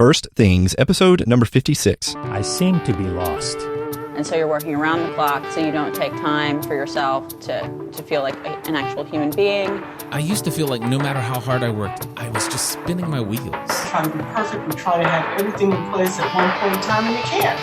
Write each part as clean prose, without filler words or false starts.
First Things, episode number 56. I seem to be lost. And so you're working around the clock so you don't take time for yourself to feel like an actual human being. I used to feel like no matter how hard I worked, I was just spinning my wheels. Trying to be perfect, we try to have everything in place at one point in time, and you can't.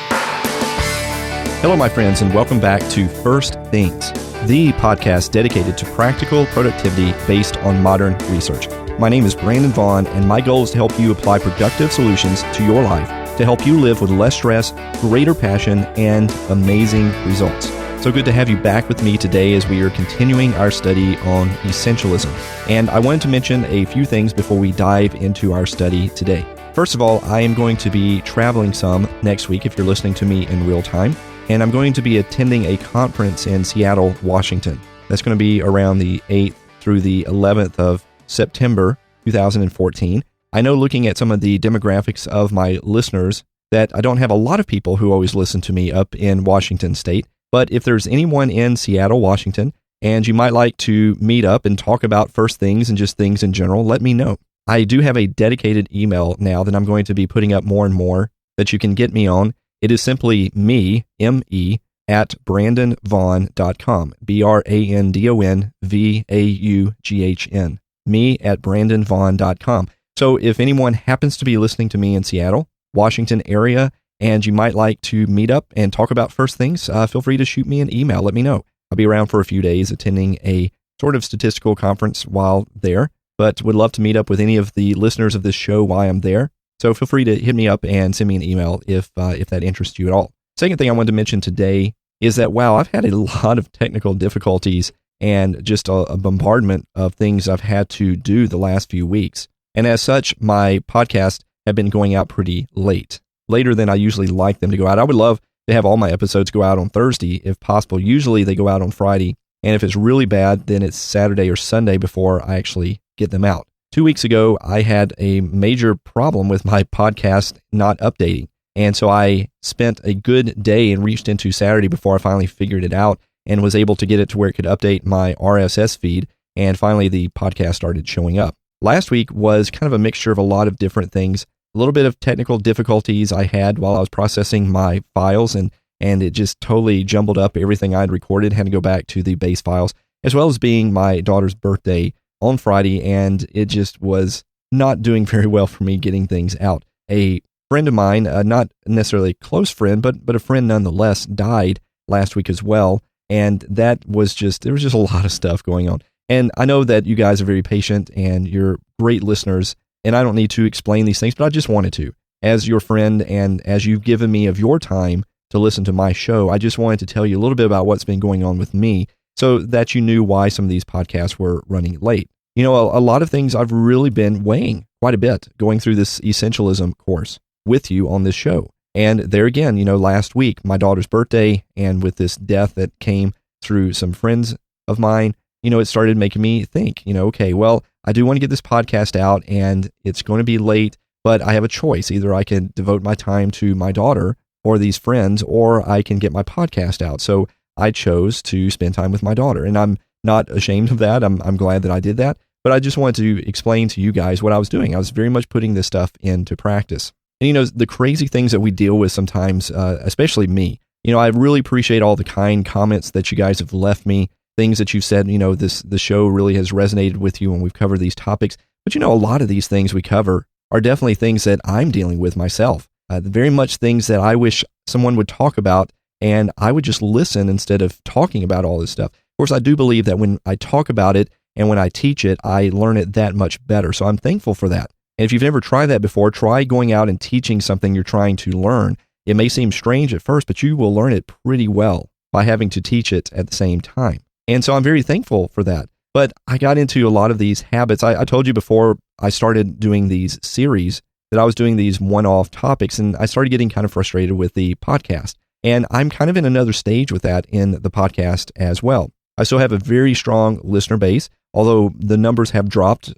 Hello, my friends, and welcome back to First Things, the podcast dedicated to practical productivity based on modern research. My name is Brandon Vaughn, and my goal is to help you apply productive solutions to your life to help you live with less stress, greater passion, and amazing results. So good to have you back with me today as we are continuing our study on Essentialism. And I wanted to mention a few things before we dive into our study today. First of all, I am going to be traveling some next week if you're listening to me in real time. And I'm going to be attending a conference in Seattle, Washington. That's going to be around the 8th through the 11th of September 2014. I know, looking at some of the demographics of my listeners, that I don't have a lot of people who always listen to me up in Washington State. But if there's anyone in Seattle, Washington, and you might like to meet up and talk about First Things and just things in general, let me know. I do have a dedicated email now that I'm going to be putting up more and more that you can get me on. It is simply me, M-E, at brandonvaughn.com, BRANDONVAUGHN, me at brandonvaughn.com. So if anyone happens to be listening to me in Seattle, Washington area, and you might like to meet up and talk about First Things, feel free to shoot me an email. Let me know. I'll be around for a few days attending a sort of statistical conference while there, but would love to meet up with any of the listeners of this show while I'm there. So feel free to hit me up and send me an email if that interests you at all. Second thing I wanted to mention today is that, wow, I've had a lot of technical difficulties and just a bombardment of things I've had to do the last few weeks. And as such, my podcasts have been going out pretty late, later than I usually like them to go out. I would love to have all my episodes go out on Thursday if possible. Usually they go out on Friday. And if it's really bad, then it's Saturday or Sunday before I actually get them out. 2 weeks ago, I had a major problem with my podcast not updating. And so I spent a good day and reached into Saturday before I finally figured it out and was able to get it to where it could update my RSS feed. And finally, the podcast started showing up. Last week was kind of a mixture of a lot of different things, a little bit of technical difficulties I had while I was processing my files, and it just totally jumbled up everything I'd recorded, had to go back to the base files, as well as being my daughter's birthday on Friday, and it just was not doing very well for me getting things out. A friend of mine, not necessarily a close friend, but a friend nonetheless, died last week as well, and there was just a lot of stuff going on. And I know that you guys are very patient and you're great listeners, and I don't need to explain these things, but I just wanted to. As your friend and as you've given me of your time to listen to my show, I just wanted to tell you a little bit about what's been going on with me so that you knew why some of these podcasts were running late. You know, a lot of things I've really been weighing quite a bit going through this Essentialism course with you on this show. And there again, you know, last week, my daughter's birthday, and with this death that came through some friends of mine, you know, it started making me think, you know, okay, well, I do want to get this podcast out and it's going to be late, but I have a choice. Either I can devote my time to my daughter or these friends, or I can get my podcast out. So I chose to spend time with my daughter, and I'm not ashamed of that. I'm glad that I did that, but I just wanted to explain to you guys what I was doing. I was very much putting this stuff into practice. And, you know, the crazy things that we deal with sometimes, especially me, you know, I really appreciate all the kind comments that you guys have left me. Things that you've said, you know, the show really has resonated with you when we've covered these topics. But, you know, a lot of these things we cover are definitely things that I'm dealing with myself. Very much things that I wish someone would talk about, and I would just listen instead of talking about all this stuff. Of course, I do believe that when I talk about it and when I teach it, I learn it that much better. So I'm thankful for that. And if you've never tried that before, try going out and teaching something you're trying to learn. It may seem strange at first, but you will learn it pretty well by having to teach it at the same time. And so I'm very thankful for that. But I got into a lot of these habits. I told you before I started doing these series that I was doing these one-off topics, and I started getting kind of frustrated with the podcast. And I'm kind of in another stage with that in the podcast as well. I still have a very strong listener base, although the numbers have dropped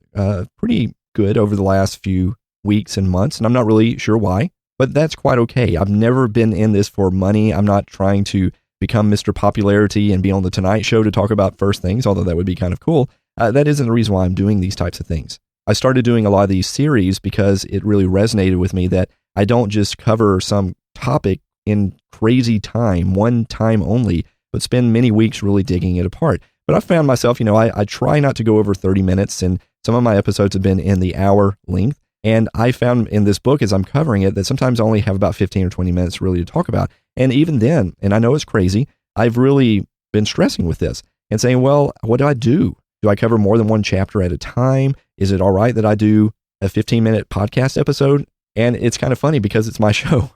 pretty good over the last few weeks and months, and I'm not really sure why, but that's quite okay. I've never been in this for money. I'm not trying to become Mr. Popularity and be on the Tonight Show to talk about First Things, although that would be kind of cool. That isn't the reason why I'm doing these types of things. I started doing a lot of these series because it really resonated with me that I don't just cover some topic in crazy time, one time only, but spend many weeks really digging it apart. But I found myself, I try not to go over 30 minutes, and some of my episodes have been in the hour length. And I found in this book, as I'm covering it, that sometimes I only have about 15 or 20 minutes really to talk about. And even then, and I know it's crazy, I've really been stressing with this and saying, well, what do I do? Do I cover more than one chapter at a time? Is it all right that I do a 15-minute podcast episode? And it's kind of funny because it's my show.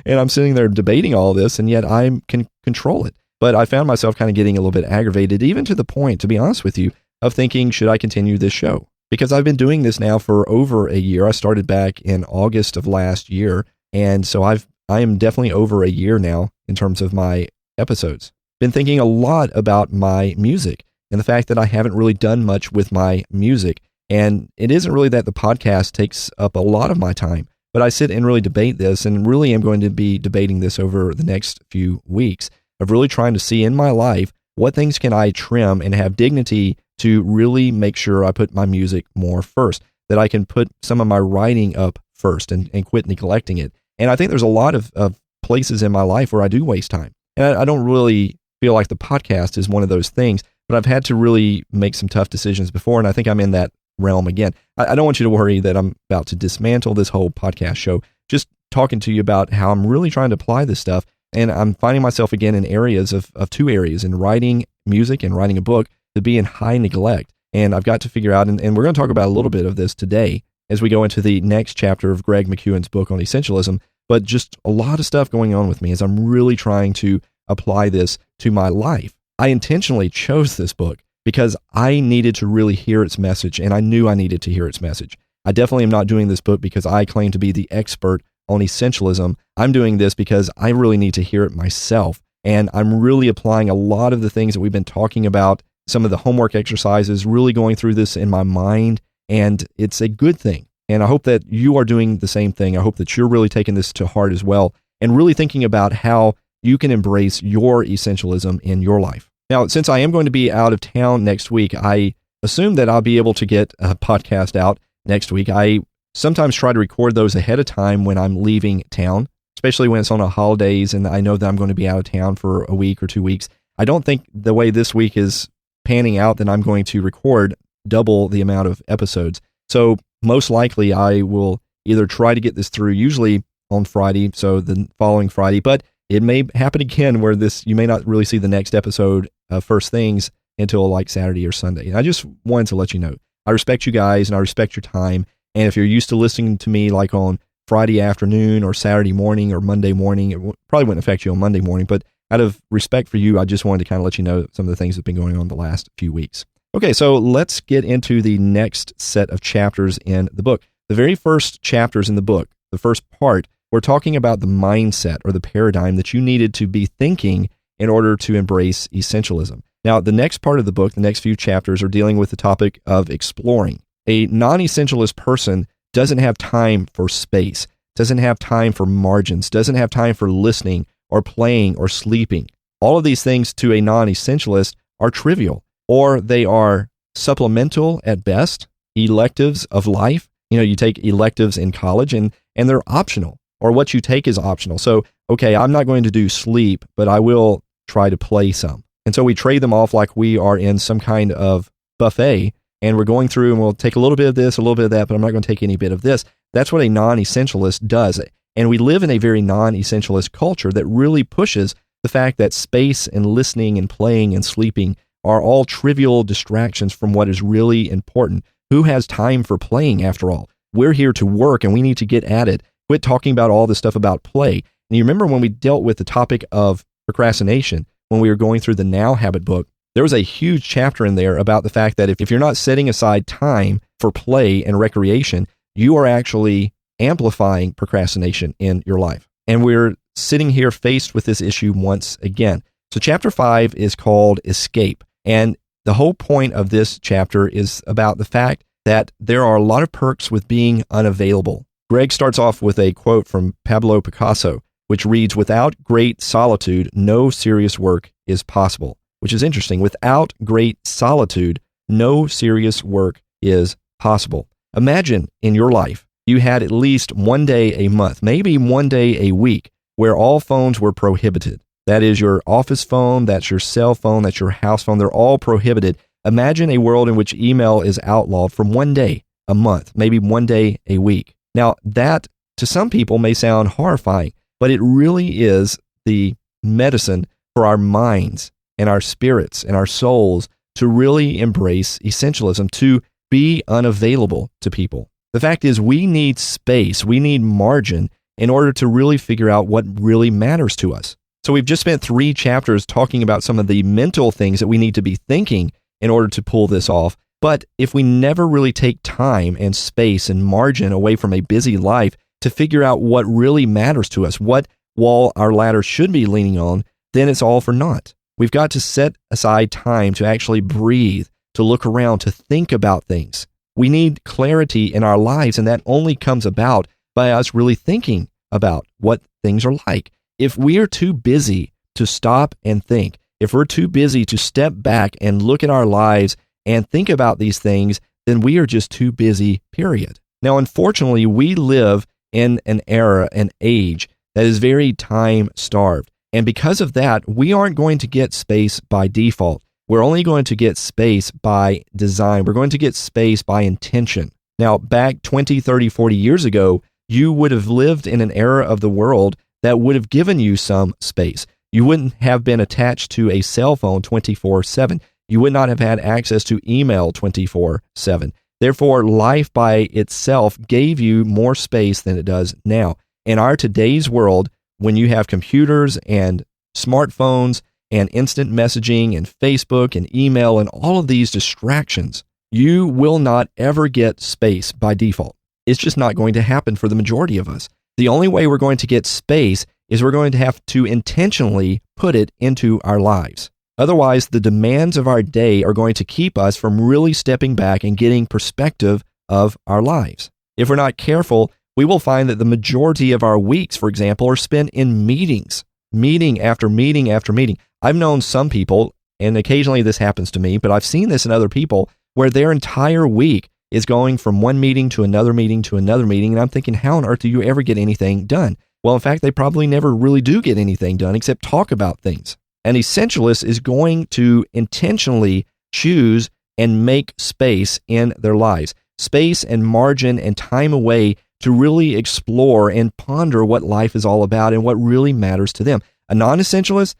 And I'm sitting there debating all this, and yet I can control it. But I found myself kind of getting a little bit aggravated, even to the point, to be honest with you, of thinking, should I continue this show? Because I've been doing this now for over a year. I started back in August of last year. And so I am definitely over a year now in terms of my episodes. Been thinking a lot about my music and the fact that I haven't really done much with my music. And it isn't really that the podcast takes up a lot of my time, but I sit and really debate this, and really am going to be debating this over the next few weeks of really trying to see in my life what things can I trim and have dignity to really make sure I put my music more first, that I can put some of my writing up first and quit neglecting it. And I think there's a lot of places in my life where I do waste time. And I don't really feel like the podcast is one of those things, but I've had to really make some tough decisions before, and I think I'm in that realm again. I don't want you to worry that I'm about to dismantle this whole podcast show. Just talking to you about how I'm really trying to apply this stuff, and I'm finding myself again in areas of two areas, in writing music and writing a book, to be in high neglect. And I've got to figure out, and we're going to talk about a little bit of this today as we go into the next chapter of Greg McKeown's book on essentialism, but just a lot of stuff going on with me as I'm really trying to apply this to my life. I intentionally chose this book because I needed to really hear its message, and I knew I needed to hear its message. I definitely am not doing this book because I claim to be the expert on essentialism. I'm doing this because I really need to hear it myself, and I'm really applying a lot of the things that we've been talking about, some of the homework exercises, really going through this in my mind, and it's a good thing. And I hope that you are doing the same thing. I hope that you're really taking this to heart as well, and really thinking about how you can embrace your essentialism in your life. Now, since I am going to be out of town next week, I assume that I'll be able to get a podcast out next week. I sometimes try to record those ahead of time when I'm leaving town, especially when it's on the holidays and I know that I'm going to be out of town for a week or 2 weeks. I don't think the way this week is panning out that I'm going to record double the amount of episodes. So most likely I will either try to get this through usually on Friday, so the following Friday, but it may happen again where you may not really see the next episode first things until like Saturday or Sunday. And I just wanted to let you know, I respect you guys and I respect your time. And if you're used to listening to me like on Friday afternoon or Saturday morning or Monday morning, it probably wouldn't affect you on Monday morning, but out of respect for you, I just wanted to kind of let you know some of the things that have been going on the last few weeks. Okay, so let's get into the next set of chapters in the book. The very first chapters in the book, the first part, we're talking about the mindset or the paradigm that you needed to be thinking in order to embrace essentialism. Now, the next part of the book, the next few chapters, are dealing with the topic of exploring. A non-essentialist person doesn't have time for space, doesn't have time for margins, doesn't have time for listening or playing or sleeping. All of these things to a non-essentialist are trivial, or they are supplemental at best, electives of life. You take electives in college and they're optional, or what you take is optional. So, okay, I'm not going to do sleep, but I will try to play some. And so we trade them off like we are in some kind of buffet, and we're going through and we'll take a little bit of this, a little bit of that, but I'm not going to take any bit of this. That's what a non-essentialist does. And we live in a very non-essentialist culture that really pushes the fact that space and listening and playing and sleeping are all trivial distractions from what is really important. Who has time for playing after all? We're here to work and we need to get at it. Quit talking about all this stuff about play. And you remember when we dealt with the topic of procrastination, when we were going through the Now Habit book, there was a huge chapter in there about the fact that if you're not setting aside time for play and recreation, you are actually amplifying procrastination in your life. And we're sitting here faced with this issue once again. So chapter 5 is called Escape. And the whole point of this chapter is about the fact that there are a lot of perks with being unavailable. Greg starts off with a quote from Pablo Picasso, which reads, "Without great solitude, no serious work is possible," which is interesting. Without great solitude, no serious work is possible. Imagine in your life, you had at least one day a month, maybe one day a week, where all phones were prohibited. That is your office phone, that's your cell phone, that's your house phone. They're all prohibited. Imagine a world in which email is outlawed from one day a month, maybe one day a week. Now, that to some people may sound horrifying, but it really is the medicine for our minds and our spirits and our souls to really embrace essentialism, to be unavailable to people. The fact is, we need space, we need margin in order to really figure out what really matters to us. So we've just spent 3 chapters talking about some of the mental things that we need to be thinking in order to pull this off. But if we never really take time and space and margin away from a busy life to figure out what really matters to us, what wall our ladder should be leaning on, then it's all for naught. We've got to set aside time to actually breathe, to look around, to think about things. We need clarity in our lives, and that only comes about by us really thinking about what things are like. If we are too busy to stop and think, if we're too busy to step back and look at our lives and think about these things, then we are just too busy, period. Now, unfortunately, we live in an era, an age that is very time-starved. And because of that, we aren't going to get space by default. We're only going to get space by design. We're going to get space by intention. Now, back 20, 30, 40 years ago, you would have lived in an era of the world that would have given you some space. You wouldn't have been attached to a cell phone 24/7. You would not have had access to email 24/7. Therefore, life by itself gave you more space than it does now. In our today's world, when you have computers and smartphones and instant messaging and Facebook and email and all of these distractions, you will not ever get space by default. It's just not going to happen for the majority of us. The only way we're going to get space is we're going to have to intentionally put it into our lives. Otherwise, the demands of our day are going to keep us from really stepping back and getting perspective of our lives. If we're not careful, we will find that the majority of our weeks, for example, are spent in meetings, meeting after meeting after meeting. I've known some people, and occasionally this happens to me, but I've seen this in other people, where their entire week is going from one meeting to another meeting to another meeting, and I'm thinking, how on earth do you ever get anything done? Well, in fact, they probably never really do get anything done except talk about things. An essentialist is going to intentionally choose and make space in their lives, space and margin and time away to really explore and ponder what life is all about and what really matters to them. A non-essentialist,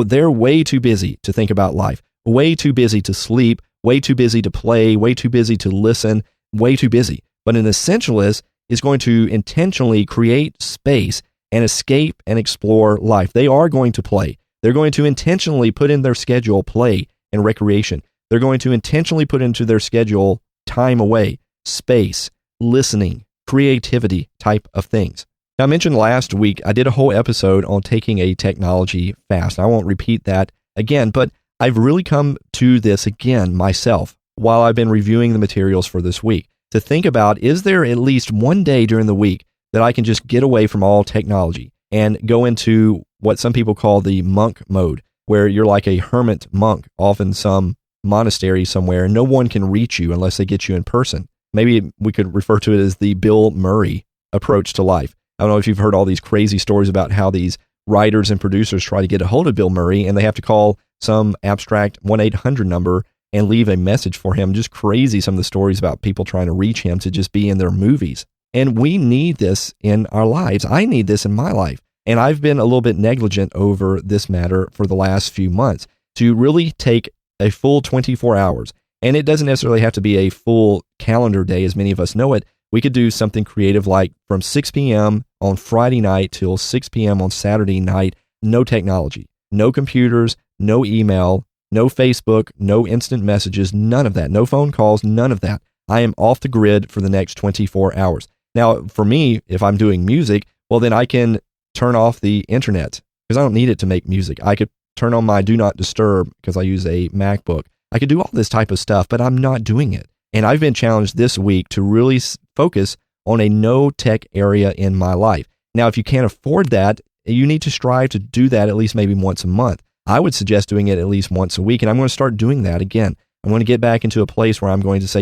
they're way too busy to think about life, way too busy to sleep, way too busy to play, way too busy to listen, way too busy. But an essentialist is going to intentionally create space and escape and explore life. They are going to play. They're going to intentionally put in their schedule play and recreation. They're going to intentionally put into their schedule time away, space, listening, creativity type of things. Now, I mentioned last week, I did a whole episode on taking a technology fast. I won't repeat that again, but I've really come to this again myself while I've been reviewing the materials for this week to think about, is there at least one day during the week that I can just get away from all technology and go into what some people call the monk mode, where you're like a hermit monk off in some monastery somewhere and no one can reach you unless they get you in person. Maybe we could refer to it as the Bill Murray approach to life. I don't know if you've heard all these crazy stories about how these writers and producers try to get a hold of Bill Murray and they have to call some abstract 1-800 number and leave a message for him. Just crazy, some of the stories about people trying to reach him to just be in their movies. And we need this in our lives. I need this in my life. And I've been a little bit negligent over this matter for the last few months to really take a full 24 hours. And it doesn't necessarily have to be a full calendar day as many of us know it. We could do something creative like from 6 p.m. on Friday night till 6 p.m. on Saturday night, no technology, no computers, no email, no Facebook, no instant messages, none of that, no phone calls, none of that. I am off the grid for the next 24 hours. Now, for me, if I'm doing music, well, then I can turn off the internet because I don't need it to make music. I could turn on my do not disturb because I use a MacBook. I could do all this type of stuff, but I'm not doing it. And I've been challenged this week to really focus on a no-tech area in my life. Now, if you can't afford that, you need to strive to do that at least maybe once a month. I would suggest doing it at least once a week, and I'm going to start doing that again. I'm going to get back into a place where I'm going to say,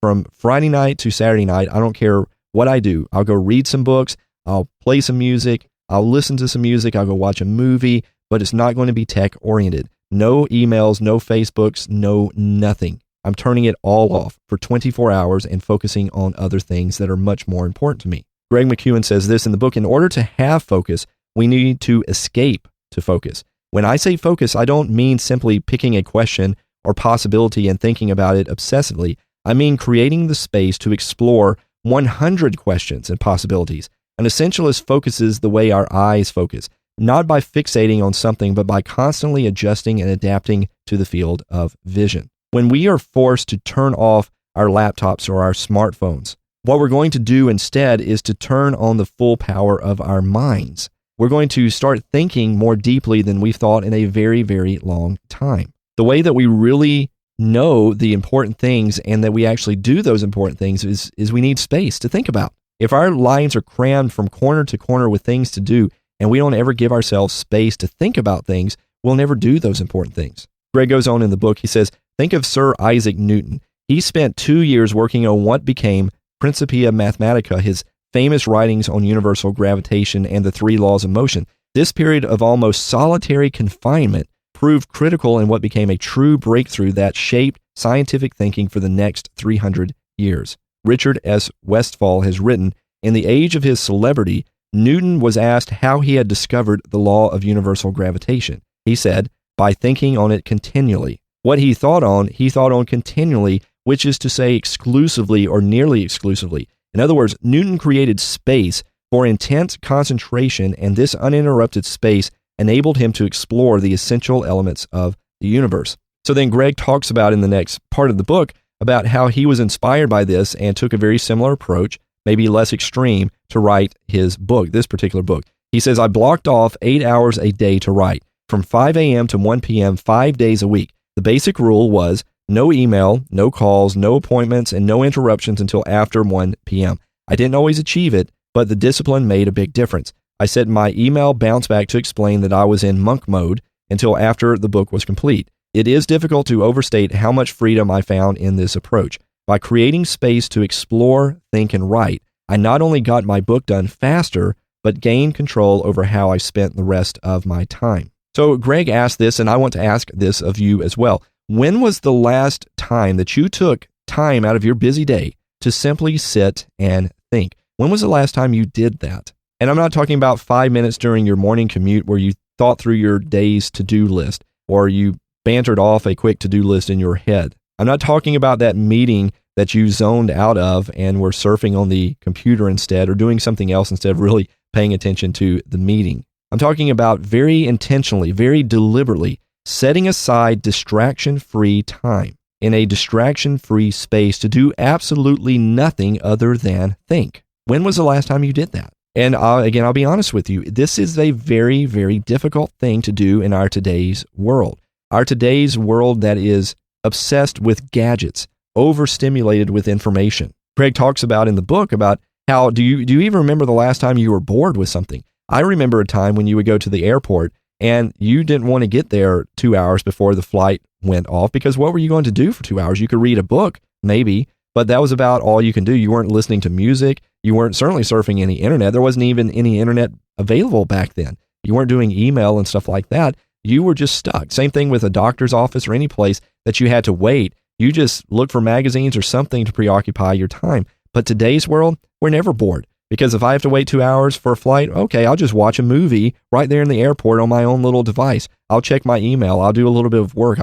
from Friday night to Saturday night. I don't care what I do. I'll go read some books. I'll play some music. I'll listen to some music. I'll go watch a movie, but it's not going to be tech oriented. No emails, no Facebooks, no nothing. I'm turning it all off for 24 hours and focusing on other things that are much more important to me. Greg McKeown says this in the book: in order to have focus, we need to escape to focus. When I say focus, I don't mean simply picking a question or possibility and thinking about it obsessively. I mean creating the space to explore 100 questions and possibilities. An essentialist focuses the way our eyes focus, not by fixating on something, but by constantly adjusting and adapting to the field of vision. When we are forced to turn off our laptops or our smartphones, what we're going to do instead is to turn on the full power of our minds. We're going to start thinking more deeply than we've thought in a very, very long time. The way that we really know the important things and that we actually do those important things is we need space to think about. If our lives are crammed from corner to corner with things to do, and we don't ever give ourselves space to think about things, we'll never do those important things. Greg goes on in the book, he says, think of Sir Isaac Newton. He spent 2 years working on what became Principia Mathematica, his famous writings on universal gravitation and the 3 laws of motion. This period of almost solitary confinement proved critical in what became a true breakthrough that shaped scientific thinking for the next 300 years. Richard S. Westphal has written, in the age of his celebrity, Newton was asked how he had discovered the law of universal gravitation. He said, by thinking on it continually. What he thought on continually, which is to say exclusively or nearly exclusively. In other words, Newton created space for intense concentration, and this uninterrupted space enabled him to explore the essential elements of the universe. So then Greg talks about in the next part of the book about how he was inspired by this and took a very similar approach, maybe less extreme, to write his book, this particular book. He says, I blocked off 8 hours a day to write, from 5 a.m. to 1 p.m., 5 days a week. The basic rule was no email, no calls, no appointments, and no interruptions until after 1 p.m. I didn't always achieve it, but the discipline made a big difference. I set my email bounce back to explain that I was in monk mode until after the book was complete. It is difficult to overstate how much freedom I found in this approach. By creating space to explore, think, and write, I not only got my book done faster, but gained control over how I spent the rest of my time. So Greg asked this, and I want to ask this of you as well. When was the last time that you took time out of your busy day to simply sit and think? When was the last time you did that? And I'm not talking about 5 minutes during your morning commute where you thought through your day's to-do list or you bantered off a quick to-do list in your head. I'm not talking about that meeting that you zoned out of and were surfing on the computer instead or doing something else instead of really paying attention to the meeting. I'm talking about very intentionally, very deliberately setting aside distraction-free time in a distraction-free space to do absolutely nothing other than think. When was the last time you did that? And I'll be honest with you, this is a very, very difficult thing to do in our today's world. Our today's world that is obsessed with gadgets, overstimulated with information. Greg talks about in the book about how, do you even remember the last time you were bored with something? I remember a time when you would go to the airport and you didn't want to get there 2 hours before the flight went off because what were you going to do for 2 hours? You could read a book, maybe, but that was about all you can do. You weren't listening to music. You weren't certainly surfing any internet. There wasn't even any internet available back then. You weren't doing email and stuff like that. You were just stuck. Same thing with a doctor's office or any place that you had to wait. You just look for magazines or something to preoccupy your time. But today's world, we're never bored. Because if I have to wait 2 hours for a flight, okay, I'll just watch a movie right there in the airport on my own little device. I'll check my email. I'll do a little bit of work.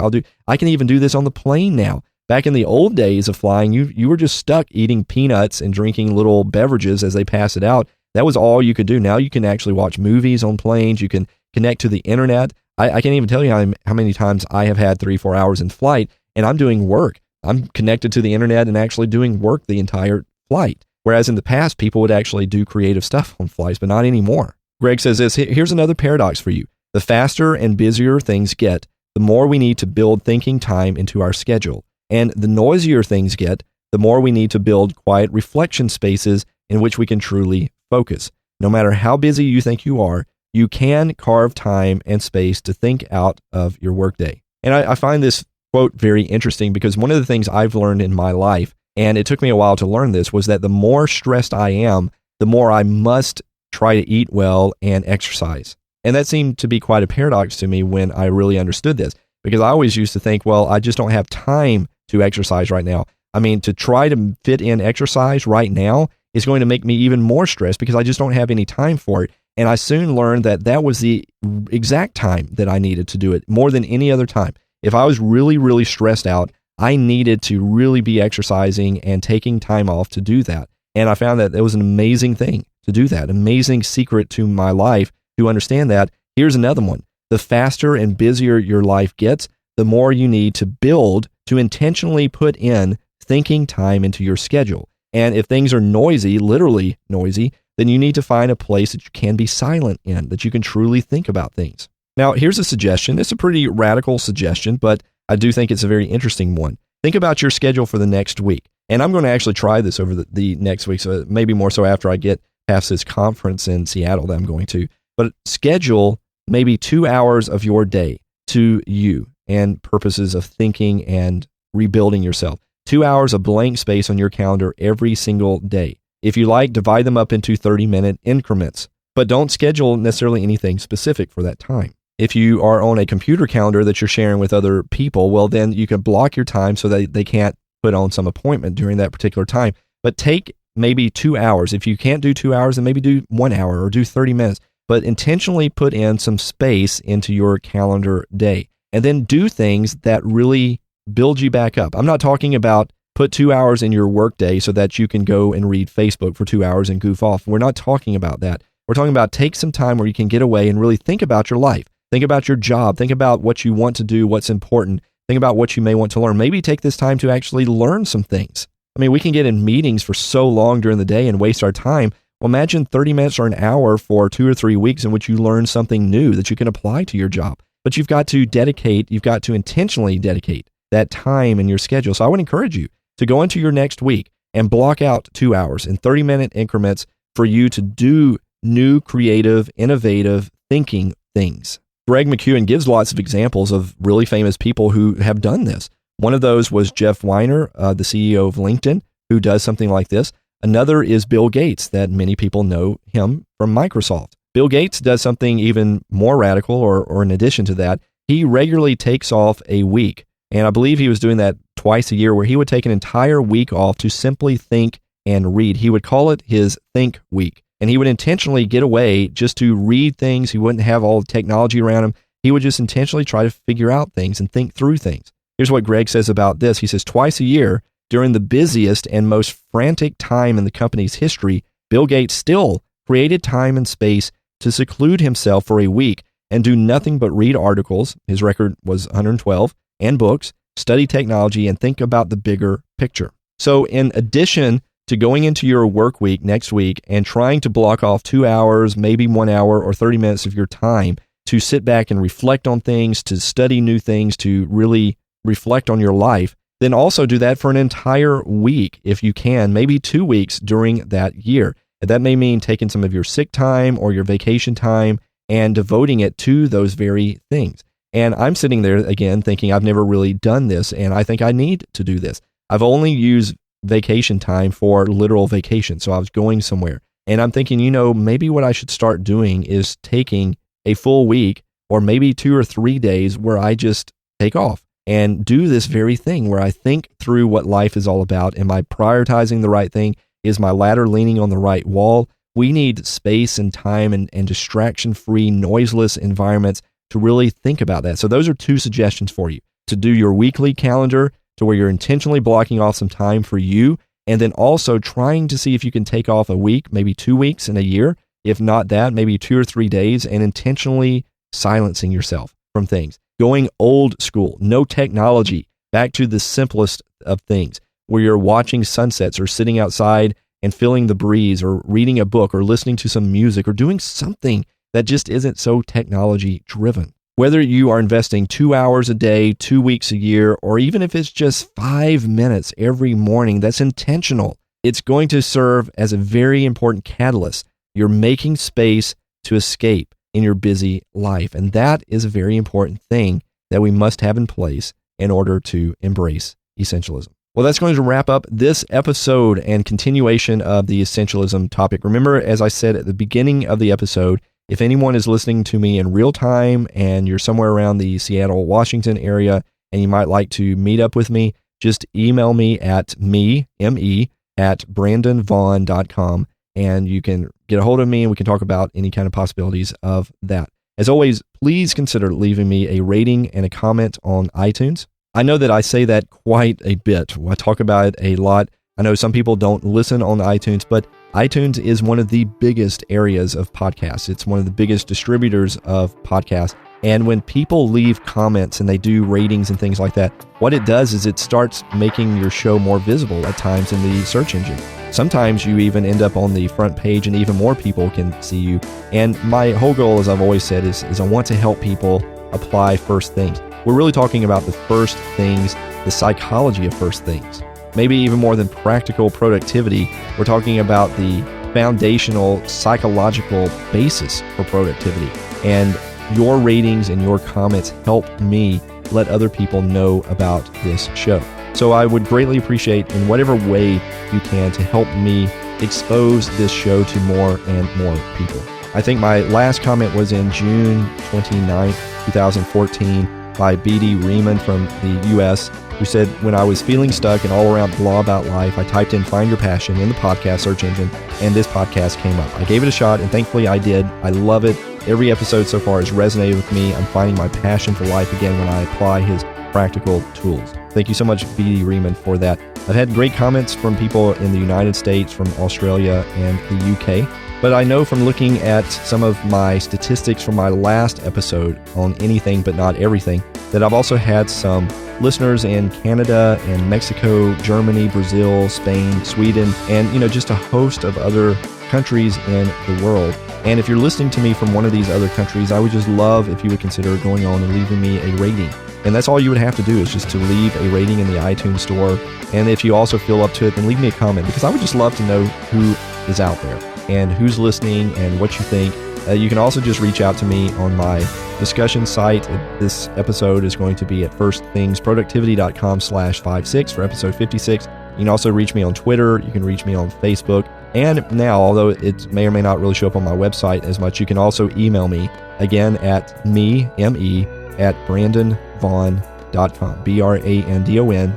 I can even do this on the plane now. Back in the old days of flying, you were just stuck eating peanuts and drinking little beverages as they pass it out. That was all you could do. Now you can actually watch movies on planes. You can connect to the internet. I can't even tell you how many times I have had 3-4 hours in flight and I'm doing work. I'm connected to the internet and actually doing work the entire flight. Whereas in the past, people would actually do creative stuff on flights, but not anymore. Greg says this, here's another paradox for you. The faster and busier things get, the more we need to build thinking time into our schedule. And the noisier things get, the more we need to build quiet reflection spaces in which we can truly focus. No matter how busy you think you are, you can carve time and space to think out of your workday. And I find this quote very interesting because one of the things I've learned in my life and it took me a while to learn this, was that the more stressed I am, the more I must try to eat well and exercise. And that seemed to be quite a paradox to me when I really understood this, because I always used to think, well, I just don't have time to exercise right now. I mean, to try to fit in exercise right now is going to make me even more stressed because I just don't have any time for it. And I soon learned that that was the exact time that I needed to do it more than any other time. If I was really, really stressed out, I needed to really be exercising and taking time off to do that. And I found that it was an amazing thing to do that, amazing secret to my life to understand that. Here's another one. The faster and busier your life gets, the more you need to build to intentionally put in thinking time into your schedule. And if things are noisy, literally noisy, then you need to find a place that you can be silent in, that you can truly think about things. Now, here's a suggestion. It's a pretty radical suggestion, but I do think it's a very interesting one. Think about your schedule for the next week. And I'm going to actually try this over the next week, so maybe more so after I get past this conference in Seattle that I'm going to. But schedule maybe 2 hours of your day to you and purposes of thinking and rebuilding yourself. 2 hours of blank space on your calendar every single day. If you like, divide them up into 30-minute increments, but don't schedule necessarily anything specific for that time. If you are on a computer calendar that you're sharing with other people, well, then you can block your time so that they can't put on some appointment during that particular time. But take maybe 2 hours. If you can't do 2 hours, then maybe do 1 hour or do 30 minutes. But intentionally put in some space into your calendar day. And then do things that really build you back up. I'm not talking about put 2 hours in your workday so that you can go and read Facebook for 2 hours and goof off. We're not talking about that. We're talking about take some time where you can get away and really think about your life. Think about your job. Think about what you want to do, what's important. Think about what you may want to learn. Maybe take this time to actually learn some things. I mean, we can get in meetings for so long during the day and waste our time. Well, imagine 30 minutes or an hour for 2 or 3 weeks in which you learn something new that you can apply to your job. But you've got to intentionally dedicate that time in your schedule. So I would encourage you to go into your next week and block out 2 hours in 30-minute increments for you to do new, creative, innovative thinking things. Greg McKeown gives lots of examples of really famous people who have done this. One of those was Jeff Weiner, the CEO of LinkedIn, who does something like this. Another is Bill Gates, that many people know him from Microsoft. Bill Gates does something even more radical, or in addition to that, he regularly takes off a week. And I believe he was doing that twice a year, where he would take an entire week off to simply think and read. He would call it his Think Week. And he would intentionally get away just to read things. He wouldn't have all the technology around him. He would just intentionally try to figure out things and think through things. Here's what Greg says about this. He says, twice a year, during the busiest and most frantic time in the company's history, Bill Gates still created time and space to seclude himself for a week and do nothing but read articles. His record was 112, and books, study technology, and think about the bigger picture. So in addition to going into your work week next week and trying to block off 2 hours, maybe 1 hour or 30 minutes of your time to sit back and reflect on things, to study new things, to really reflect on your life, then also do that for an entire week if you can, maybe 2 weeks during that year. And that may mean taking some of your sick time or your vacation time and devoting it to those very things. And I'm sitting there again thinking I've never really done this, and I think I need to do this. I've only used vacation time for literal vacation. So I was going somewhere, and I'm thinking, maybe what I should start doing is taking a full week or maybe 2 or 3 days where I just take off and do this very thing where I think through what life is all about. Am I prioritizing the right thing? Is my ladder leaning on the right wall? We need space and time and distraction-free, noiseless environments to really think about that. So those are 2 suggestions for you: to do your weekly calendar to where you're intentionally blocking off some time for you, and then also trying to see if you can take off a week, maybe 2 weeks in a year. If not that, maybe 2 or 3 days, and intentionally silencing yourself from things. Going old school, no technology, back to the simplest of things, where you're watching sunsets or sitting outside and feeling the breeze or reading a book or listening to some music or doing something that just isn't so technology driven. Whether you are investing 2 hours a day, 2 weeks a year, or even if it's just 5 minutes every morning, that's intentional. It's going to serve as a very important catalyst. You're making space to escape in your busy life. And that is a very important thing that we must have in place in order to embrace essentialism. Well, that's going to wrap up this episode and continuation of the essentialism topic. Remember, as I said at the beginning of the episode, if anyone is listening to me in real time and you're somewhere around the Seattle, Washington area, and you might like to meet up with me, just email me at me@brandonvaughn.com, and you can get a hold of me and we can talk about any kind of possibilities of that. As always, please consider leaving me a rating and a comment on iTunes. I know that I say that quite a bit. I talk about it a lot. I know some people don't listen on iTunes, but iTunes is one of the biggest areas of podcasts. It's one of the biggest distributors of podcasts. And when people leave comments and they do ratings and things like that, what it does is it starts making your show more visible at times in the search engine. Sometimes you even end up on the front page and even more people can see you. And my whole goal, as I've always said, is I want to help people apply first things. We're really talking about the first things, the psychology of first things. Maybe even more than practical productivity, we're talking about the foundational psychological basis for productivity. And your ratings and your comments help me let other people know about this show. So I would greatly appreciate in whatever way you can to help me expose this show to more and more people. I think my last comment was in June 29th, 2014 by B.D. Riemann from the U.S., who said, when I was feeling stuck and all around blah about life, I typed in Find Your Passion in the podcast search engine, and this podcast came up. I gave it a shot, and thankfully I did. I love it. Every episode so far has resonated with me. I'm finding my passion for life again when I apply his practical tools. Thank you so much, B.D. Riemann, for that. I've had great comments from people in the United States, from Australia, and the UK. But I know from looking at some of my statistics from my last episode on anything but not everything, that I've also had some listeners in Canada and Mexico, Germany, Brazil, Spain, Sweden, and just a host of other countries in the world. And if you're listening to me from one of these other countries, I would just love if you would consider going on and leaving me a rating. And that's all you would have to do, is just to leave a rating in the iTunes store. And if you also feel up to it, then leave me a comment, because I would just love to know who is out there and who's listening and what you think. You can also just reach out to me on my discussion site. This episode is going to be at firstthingsproductivity.com/56 for episode 56. You can also reach me on Twitter. You can reach me on Facebook. And now, although it may or may not really show up on my website as much, you can also email me again at me@brandonvaughn.com, BrandonVaughn.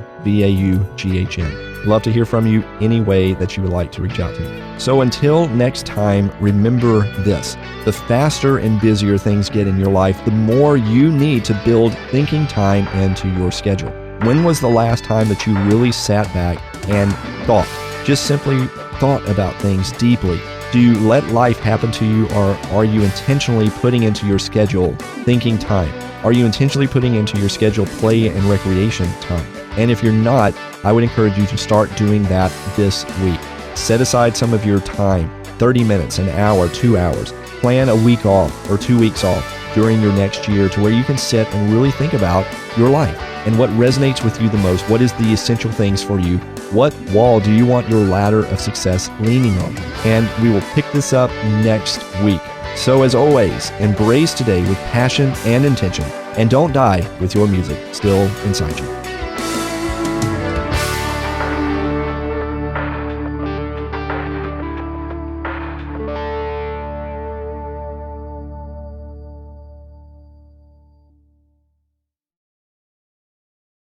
Love to hear from you any way that you would like to reach out to me. So until next time, remember this: the faster and busier things get in your life, the more you need to build thinking time into your schedule. When was the last time that you really sat back and thought, just simply thought about things deeply? Do you let life happen to you, or are you intentionally putting into your schedule thinking time? Are you intentionally putting into your schedule play and recreation time? And if you're not, I would encourage you to start doing that this week. Set aside some of your time, 30 minutes, an hour, 2 hours. Plan a week off or 2 weeks off during your next year to where you can sit and really think about your life and what resonates with you the most. What is the essential things for you? What wall do you want your ladder of success leaning on? And we will pick this up next week. So as always, embrace today with passion and intention, and don't die with your music still inside you.